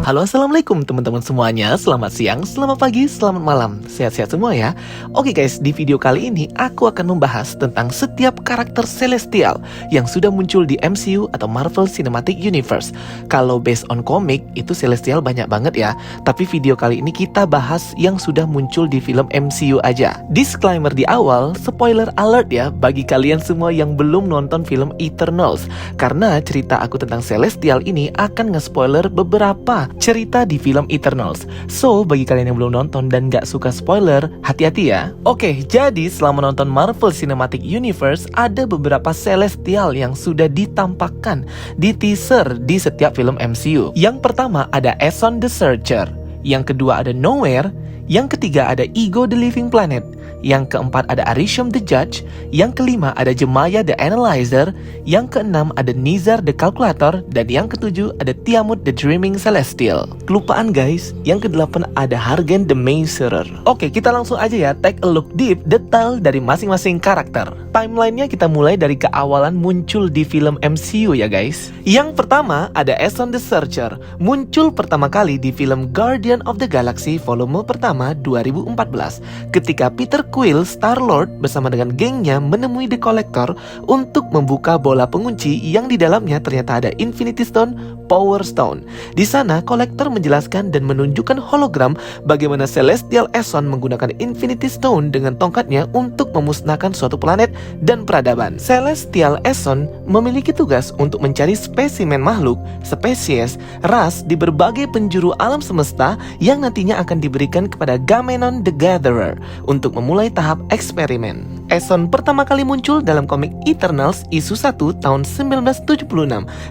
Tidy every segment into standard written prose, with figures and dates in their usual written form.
Halo, assalamualaikum teman-teman semuanya. Selamat siang, selamat pagi, selamat malam. Sehat-sehat semua ya. Oke guys, di video kali ini aku akan membahas tentang setiap karakter Celestial yang sudah muncul di MCU atau Marvel Cinematic Universe. Kalau based on komik, itu Celestial banyak banget ya. Tapi video kali ini kita bahas yang sudah muncul di film MCU aja. Disclaimer di awal, spoiler alert ya bagi kalian semua yang belum nonton film Eternals. Karena cerita aku tentang Celestial ini akan nge-spoiler beberapa cerita di film Eternals. So, bagi kalian yang belum nonton dan gak suka spoiler, hati-hati ya. Oke, jadi selama nonton Marvel Cinematic Universe, ada beberapa Celestial yang sudah ditampakkan di teaser di setiap film MCU. Yang pertama ada Aeson the Searcher, yang kedua ada Knowhere, yang ketiga ada Ego the Living Planet, yang keempat ada Arishem the Judge, yang kelima ada Jemaya the Analyzer, yang keenam ada Nizar the Calculator, dan yang ketujuh ada Tiamut the Dreaming Celestial. Kelupaan guys, yang kedelapan ada Hargen the Mazerer. Oke, kita langsung aja ya take a look deep detail dari masing-masing karakter. Timelinenya kita mulai dari keawalan muncul di film MCU ya guys. Yang pertama ada Aeson the Searcher, muncul pertama kali di film Guardian of the Galaxy volume pertama 2014 ketika Peter Quill Star-Lord bersama dengan gengnya menemui The Collector untuk membuka bola pengunci yang di dalamnya ternyata ada Infinity Stone, Power Stone. Di sana Collector menjelaskan dan menunjukkan hologram bagaimana Celestial Aeson menggunakan Infinity Stone dengan tongkatnya untuk memusnahkan suatu planet dan peradaban. Celestial Aeson memiliki tugas untuk mencari spesimen makhluk, spesies, ras di berbagai penjuru alam semesta yang nantinya akan diberikan kepada Gamenon the Gatherer untuk memulai tahap eksperimen. Aeson pertama kali muncul dalam komik Eternals isu 1 tahun 1976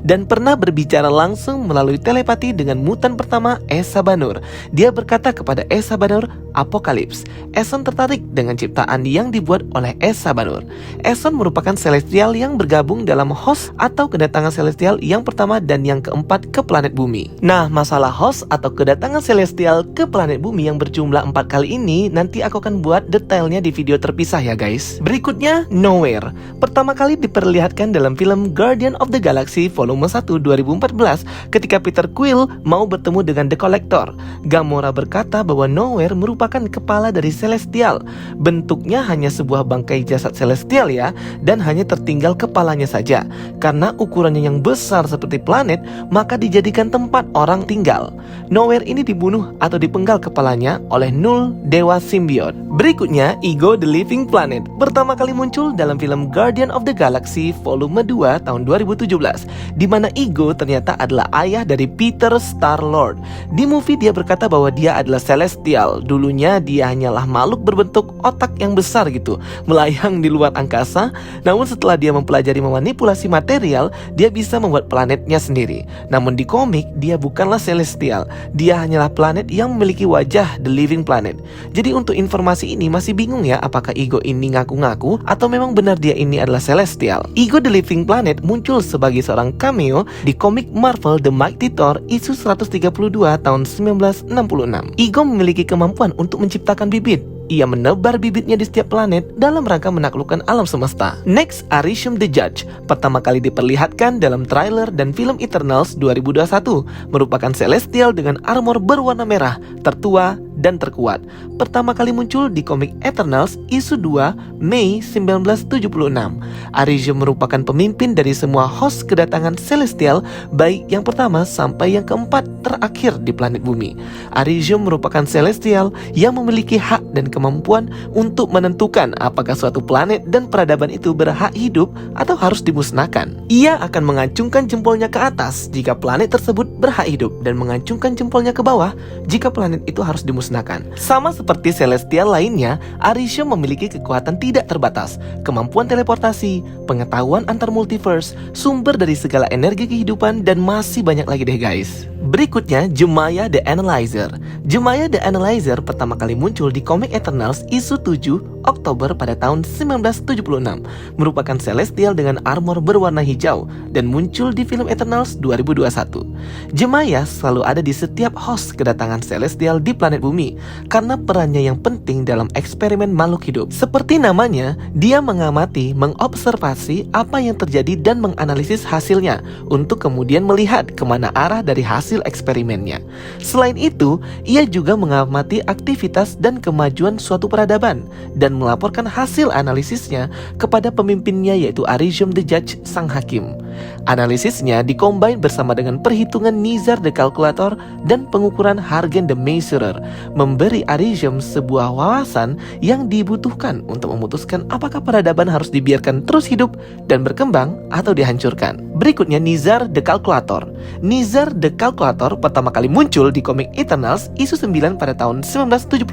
dan pernah berbicara langsung melalui telepati dengan mutan pertama Esa Banur. Dia berkata kepada Esa Banur, Apokalips. Aeson tertarik dengan ciptaan yang dibuat oleh Esa Banur. Aeson merupakan Celestial yang bergabung dalam host atau kedatangan Celestial yang pertama dan yang keempat ke planet bumi. Nah, masalah host atau kedatangan Celestial ke planet bumi yang berjumlah 4 kali ini nanti aku akan buat detailnya di video terpisah ya guys. Berikutnya, Knowhere. Pertama kali diperlihatkan dalam film Guardian of the Galaxy volume 1 2014 ketika Peter Quill mau bertemu dengan The Collector. Gamora berkata bahwa Knowhere merupakan kepala dari Celestial. Bentuknya hanya sebuah bangkai jasad Celestial ya, dan hanya tertinggal kepalanya saja. Karena ukurannya yang besar seperti planet, maka dijadikan tempat orang tinggal. Knowhere ini dibunuh atau dipenggal kepalanya oleh Null, dewa simbiot. Berikutnya, Ego the Living Planet. Pertama kali muncul dalam film Guardian of the Galaxy volume 2 tahun 2017, di mana Ego ternyata adalah ayah dari Peter Star-Lord. Di movie dia berkata bahwa dia adalah Celestial. Dulunya dia hanyalah makhluk berbentuk otak yang besar gitu, melayang di luar angkasa. Namun setelah dia mempelajari memanipulasi material, dia bisa membuat planetnya sendiri. Namun di komik dia bukanlah Celestial. Dia hanyalah planet yang memiliki wajah The Living Planet. Jadi untuk informasi ini masih bingung ya apakah Ego ini ngaku-ngaku atau memang benar dia ini adalah Celestial. Ego The Living Planet muncul sebagai seorang cameo di komik Marvel The Mighty Thor isu 132 tahun 1966. Ego memiliki kemampuan untuk menciptakan bibit. Ia menebar bibitnya di setiap planet dalam rangka menaklukkan alam semesta. Next, Arishem the Judge. Pertama kali diperlihatkan dalam trailer dan film Eternals 2021. Merupakan Celestial dengan armor berwarna merah, tertua dan terkuat. Pertama kali muncul di komik Eternals isu 2 Mei 1976. Arishem merupakan pemimpin dari semua host kedatangan Celestial, baik yang pertama sampai yang keempat terakhir di planet bumi. Arishem merupakan Celestial yang memiliki hak dan kemampuan untuk menentukan apakah suatu planet dan peradaban itu berhak hidup atau harus dimusnahkan. Ia akan mengacungkan jempolnya ke atas jika planet tersebut berhak hidup dan mengacungkan jempolnya ke bawah jika planet itu harus dimusnahkan. Sama seperti Celestial lainnya, Arishem memiliki kekuatan tidak terbatas, kemampuan teleportasi, pengetahuan antar multiverse, sumber dari segala energi kehidupan, dan masih banyak lagi deh guys. Berikutnya, Jemaya the Analyzer. Jemaya the Analyzer pertama kali muncul di komik Eternals isu 7 Oktober pada tahun 1976. Merupakan Celestial dengan armor berwarna hijau dan muncul di film Eternals 2021. Jemaya selalu ada di setiap host kedatangan Celestial di planet bumi karena perannya yang penting dalam eksperimen makhluk hidup. Seperti namanya, dia mengamati, mengobservasi apa yang terjadi dan menganalisis hasilnya untuk kemudian melihat kemana arah dari hasil eksperimennya. Selain itu, ia juga mengamati aktivitas dan kemajuan suatu peradaban dan melaporkan hasil analisisnya kepada pemimpinnya yaitu Arizom the Judge, sang hakim. Analisisnya dikombin bersama dengan perhitungan Nizar the Calculator dan pengukuran Hargen the Measurer, memberi Arizom sebuah wawasan yang dibutuhkan untuk memutuskan apakah peradaban harus dibiarkan terus hidup dan berkembang atau dihancurkan. Berikutnya Nizar the Calculator. Nizar the Calculator pertama kali muncul di komik Eternals isu 9 pada tahun 1976,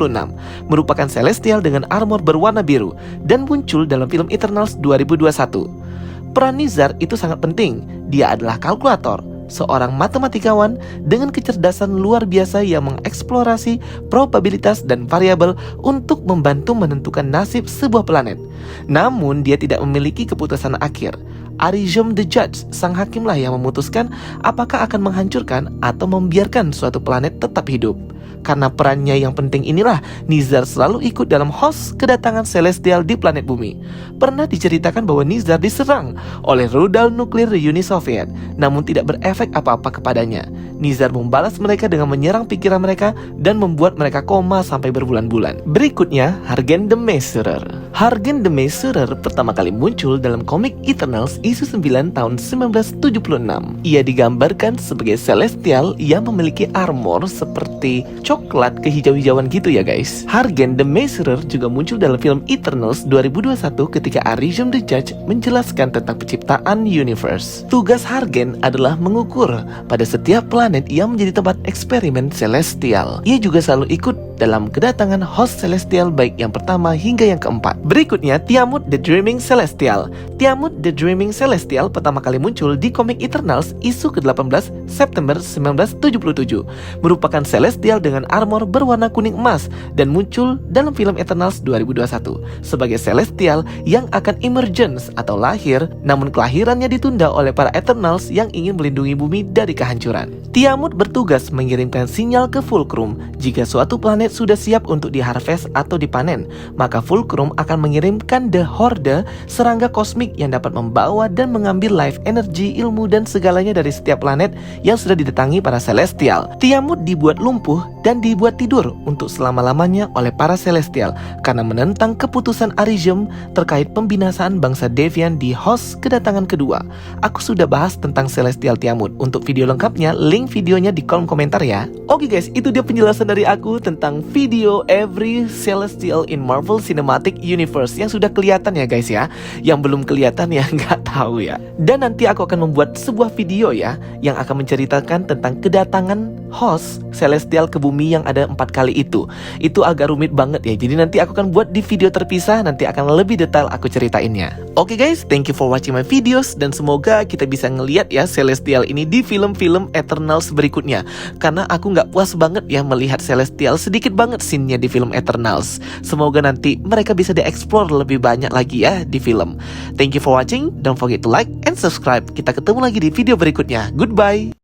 merupakan Celestial dengan armor berwarna biru dan muncul dalam film Eternals 2021. Peran Nizar itu sangat penting. Dia adalah kalkulator, seorang matematikawan dengan kecerdasan luar biasa yang mengeksplorasi probabilitas dan variabel untuk membantu menentukan nasib sebuah planet. Namun dia tidak memiliki keputusan akhir. Arizom the Judge, sang hakimlah yang memutuskan apakah akan menghancurkan atau membiarkan suatu planet tetap hidup. Karena perannya yang penting inilah, Nizar selalu ikut dalam host kedatangan Celestial di planet bumi. Pernah diceritakan bahwa Nizar diserang oleh rudal nuklir Uni Soviet, namun tidak berefek apa-apa kepadanya. Nizar membalas mereka dengan menyerang pikiran mereka dan membuat mereka koma sampai berbulan-bulan. Berikutnya, Hargen the Measurer. Hargen the Measurer pertama kali muncul dalam komik Eternals isu 9 tahun 1976. Ia digambarkan sebagai Celestial yang memiliki armor seperti coklat kehijau-hijauan gitu ya guys. Hargen the Measurer juga muncul dalam film Eternals 2021 ketika Arizom the Judge menjelaskan tentang penciptaan universe. Tugas Hargen adalah mengukur pada setiap planet yang menjadi tempat eksperimen Celestial. Ia juga selalu ikut dalam kedatangan host Celestial baik yang pertama hingga yang keempat. Berikutnya Tiamut the Dreaming Celestial. Tiamut the Dreaming Celestial pertama kali muncul di komik Eternals isu ke-18 September 1977, merupakan Celestial dengan armor berwarna kuning emas dan muncul dalam film Eternals 2021 sebagai Celestial yang akan emergence atau lahir, namun kelahirannya ditunda oleh para Eternals yang ingin melindungi bumi dari kehancuran. Tiamut bertugas mengirimkan sinyal ke Fulcrum jika suatu planet sudah siap untuk diharvest atau dipanen, maka Fulcrum akan mengirimkan The Horde, serangga kosmik yang dapat membawa dan mengambil life energy, ilmu dan segalanya dari setiap planet yang sudah didatangi para Celestial. Tiamut dibuat lumpuh dan dibuat tidur untuk selama-lamanya oleh para Celestial karena menentang keputusan Arizom terkait pembinasaan bangsa Deviant di host kedatangan kedua. Aku sudah bahas tentang Celestial Tiamut. Untuk video lengkapnya, link videonya di kolom komentar ya. Oke guys, itu dia penjelasan dari aku tentang video every Celestial in Marvel Cinematic Universe yang sudah kelihatan ya guys ya. Yang belum kelihatan ya nggak tahu ya. Dan nanti aku akan membuat sebuah video ya yang akan menceritakan tentang kedatangan host Celestial ke bumi yang ada 4 kali itu. Itu agak rumit banget ya. Jadi nanti aku akan buat di video terpisah, nanti akan lebih detail aku ceritainnya. Oke guys, thank you for watching my videos dan semoga kita bisa ngeliat ya Celestial ini di film-film Eternals berikutnya. Karena aku nggak puas banget ya melihat Celestial, sedikit banget scene-nya di film Eternals. Semoga nanti mereka bisa dieksplor lebih banyak lagi ya di film. Thank you for watching, don't forget to like and subscribe. Kita ketemu lagi di video berikutnya. Goodbye.